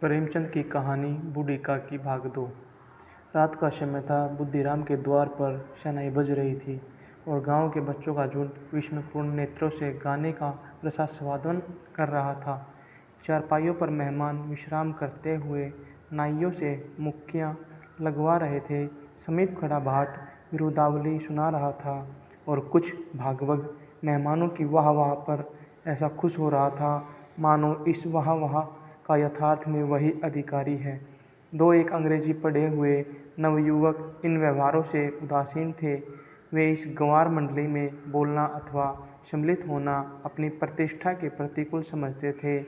प्रेमचंद की कहानी बूढ़ी का की भाग-दो। रात का समय था। बुद्धिराम के द्वार पर शहनाई बज रही थी और गांव के बच्चों का झुंड विस्मयपूर्ण नेत्रों से गाने का रसास्वादन कर रहा था। चारपाइयों पर मेहमान विश्राम करते हुए नाइयों से मुक्कियाँ लगवा रहे थे। समीप खड़ा भाट विरुदावली सुना रहा था और कुछ भागवत मेहमानों की वाह-वाह पर ऐसा खुश हो रहा था मानो इस वाह-वाह का यथार्थ में वही अधिकारी है। दो एक अंग्रेजी पढ़े हुए नवयुवक इन व्यवहारों से उदासीन थे। वे इस गंवार मंडली में बोलना अथवा सम्मिलित होना अपनी प्रतिष्ठा के प्रतिकूल समझते थे।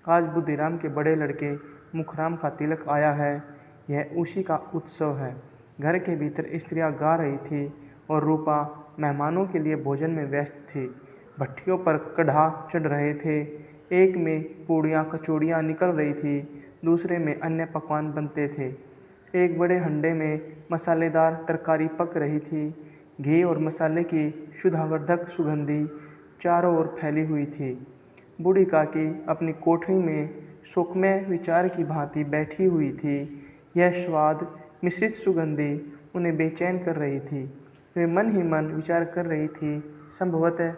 आज बुद्धिराम के बड़े लड़के मुखराम का तिलक आया है, यह उसी का उत्सव है। घर के भीतर स्त्रियां गा रही थी और रूपा मेहमानों के लिए भोजन में व्यस्त थी। भट्ठियों पर कढ़ा चढ़ रहे थे। एक में पूड़ियाँ कचौड़ियाँ निकल रही थी, दूसरे में अन्य पकवान बनते थे। एक बड़े हंडे में मसालेदार तरकारी पक रही थी। घी और मसाले की सुधावर्धक सुगंधी चारों ओर फैली हुई थी। बूढ़ी काकी अपनी कोठरी में सुखमय विचार की भांति बैठी हुई थी। यह स्वाद मिश्रित सुगंधी उन्हें बेचैन कर रही थी। वे मन ही मन विचार कर रही थी, संभवतः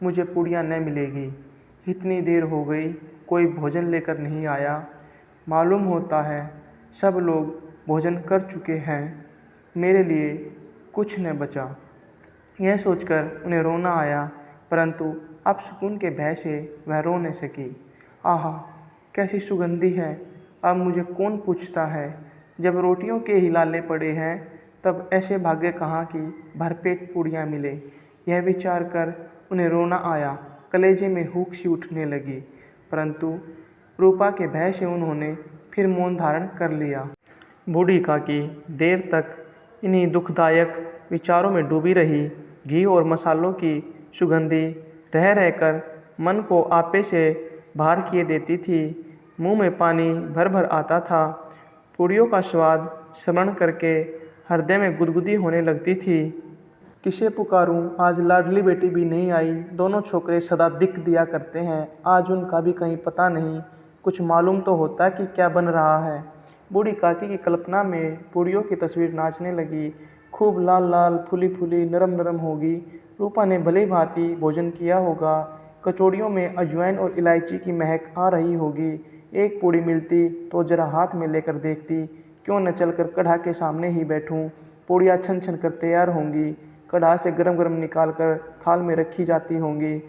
मुझे पूड़ियाँ न मिलेगी। इतनी देर हो गई, कोई भोजन लेकर नहीं आया। मालूम होता है सब लोग भोजन कर चुके हैं, मेरे लिए कुछ न बचा। यह सोचकर उन्हें रोना आया, परंतु अपशकुन के भय से वह रो न सकी। आहा, कैसी सुगंधी है! अब मुझे कौन पूछता है। जब रोटियों के ही लाले पड़े हैं, तब ऐसे भाग्य कहाँ कि भरपेट पूड़ियाँ मिले। यह विचार कर उन्हें रोना आया। कलेजे में हुक सी उठने लगी, परंतु रूपा के भय से उन्होंने फिर मौन धारण कर लिया। बूढ़ी काकी देर तक इन्हीं दुखदायक विचारों में डूबी रही। घी और मसालों की सुगंधी रह रहकर मन को आपे से बाहर किए देती थी। मुंह में पानी भर भर आता था। पूड़ियों का स्वाद स्मरण करके हृदय में गुदगुदी होने लगती थी। किसे पुकारूं, आज लाडली बेटी भी नहीं आई। दोनों छोकरे सदा दिख दिया करते हैं, आज उनका भी कहीं पता नहीं। कुछ मालूम तो होता कि क्या बन रहा है। बूढ़ी काकी की कल्पना में पूड़ियों की तस्वीर नाचने लगी। खूब लाल लाल फूली फूली नरम नरम होगी। रूपा ने भली भांति भोजन किया होगा। कचौड़ियों में अजवाइन और इलायची की महक आ रही होगी। एक पूड़ी मिलती तो जरा हाथ में लेकर देखती, क्यों न चलकर कढ़ा के सामने ही बैठूं। पूड़ियाँ छन छन कर तैयार होंगी, कढ़ा से गरम गरम निकाल कर थाल में रखी जाती होंगी।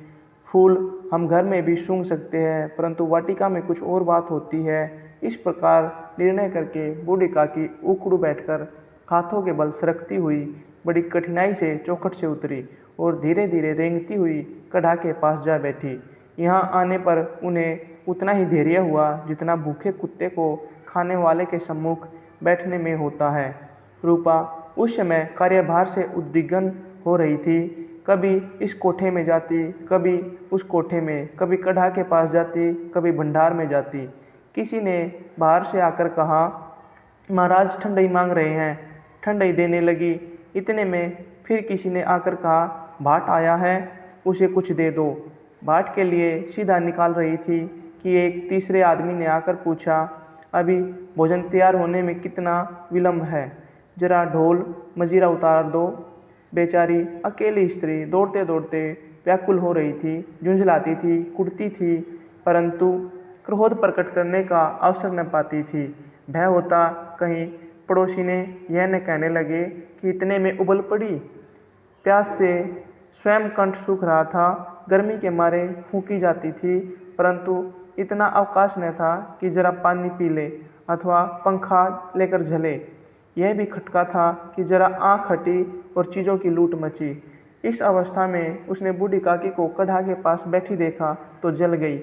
फूल हम घर में भी सूंघ सकते हैं, परंतु वाटिका में कुछ और बात होती है। इस प्रकार निर्णय करके बूढ़ी काकी उखड़ू बैठकर हाथों के बल सरकती हुई बड़ी कठिनाई से चौखट से उतरी और धीरे धीरे रेंगती हुई कढ़ा के पास जा बैठी। यहाँ आने पर उन्हें उतना ही धैर्य हुआ जितना भूखे कुत्ते को खाने वाले के सम्मुख बैठने में होता है। रूपा उस समय कार्यभार से उद्विग्न हो रही थी। कभी इस कोठे में जाती, कभी उस कोठे में, कभी कढ़ा के पास जाती, कभी भंडार में जाती। किसी ने बाहर से आकर कहा, महाराज ठंडई मांग रहे हैं। ठंडई देने लगी। इतने में फिर किसी ने आकर कहा, भाट आया है, उसे कुछ दे दो। भाट के लिए सीधा निकाल रही थी कि एक तीसरे आदमी ने आकर पूछा, अभी भोजन तैयार होने में कितना विलंब है, जरा ढोल मजीरा उतार दो। बेचारी अकेली स्त्री दौड़ते दौड़ते व्याकुल हो रही थी, झुंझलाती थी, कुढ़ती थी, परंतु क्रोध प्रकट करने का अवसर न पाती थी। भय होता कहीं पड़ोसी ने यह न कहने लगे कि इतने में उबल पड़ी। प्यास से स्वयं कंठ सूख रहा था, गर्मी के मारे फूंकी जाती थी, परंतु इतना अवकाश न था कि जरा पानी पी ले अथवा पंखा लेकर झले। यह भी खटका था कि जरा आँख हटी और चीज़ों की लूट मची। इस अवस्था में उसने बूढ़ी काकी को कढ़ा के पास बैठी देखा तो जल गई।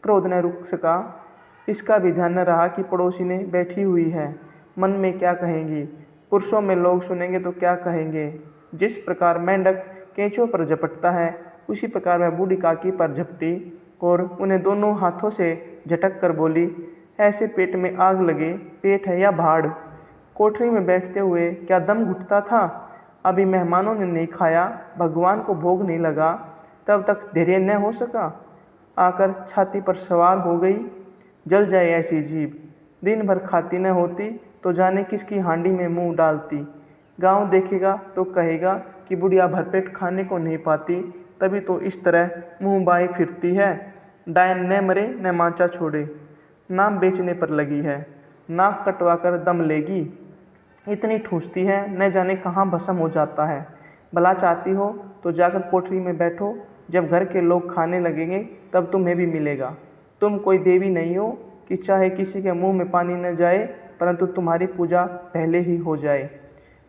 क्रोध न रुक सका। इसका भी ध्यान न रहा कि पड़ोसी ने बैठी हुई है। मन में क्या कहेंगी, पुरुषों में लोग सुनेंगे तो क्या कहेंगे। जिस प्रकार मेंढक केंचों पर झपटता है, उसी प्रकार वह बूढ़ी काकी पर झपटी और उन्हें दोनों हाथों से झटक कर बोली, ऐसे पेट में आग लगे, पेट है या भाड़। कोठरी में बैठते हुए क्या दम घुटता था। अभी मेहमानों ने नहीं खाया, भगवान को भोग नहीं लगा, तब तक धैर्य न हो सका। आकर छाती पर सवार हो गई। जल जाए ऐसी जीभ। दिन भर खाती न होती तो जाने किसकी हांडी में मुंह डालती। गांव देखेगा तो कहेगा कि बुढ़िया भरपेट खाने को नहीं पाती, तभी तो इस तरह मुंह बाए फिरती है। डायन न मरे न मांचा छोड़े, नाम बेचने पर लगी है, नाक कटवा कर दम लेगी। इतनी ठूसती है न जाने कहाँ भस्म हो जाता है। भला चाहती हो तो जाकर कोठरी में बैठो, जब घर के लोग खाने लगेंगे तब तुम्हें भी मिलेगा। तुम कोई देवी नहीं हो कि चाहे किसी के मुंह में पानी न जाए, परंतु तुम्हारी पूजा पहले ही हो जाए।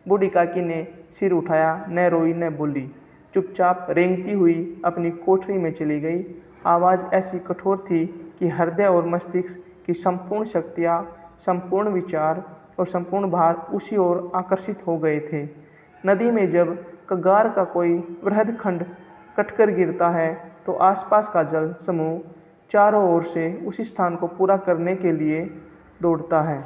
बूढ़ी काकी ने सिर उठाया, न रोई न बोली, चुपचाप रेंगती हुई अपनी कोठरी में चली गई। आवाज़ ऐसी कठोर थी कि हृदय और मस्तिष्क की संपूर्ण शक्तियाँ, संपूर्ण विचार और संपूर्ण भार उसी ओर आकर्षित हो गए थे। नदी में जब कगार का कोई वृहद खंड कटकर गिरता है तो आसपास का जल समूह चारों ओर से उसी स्थान को पूरा करने के लिए दौड़ता है।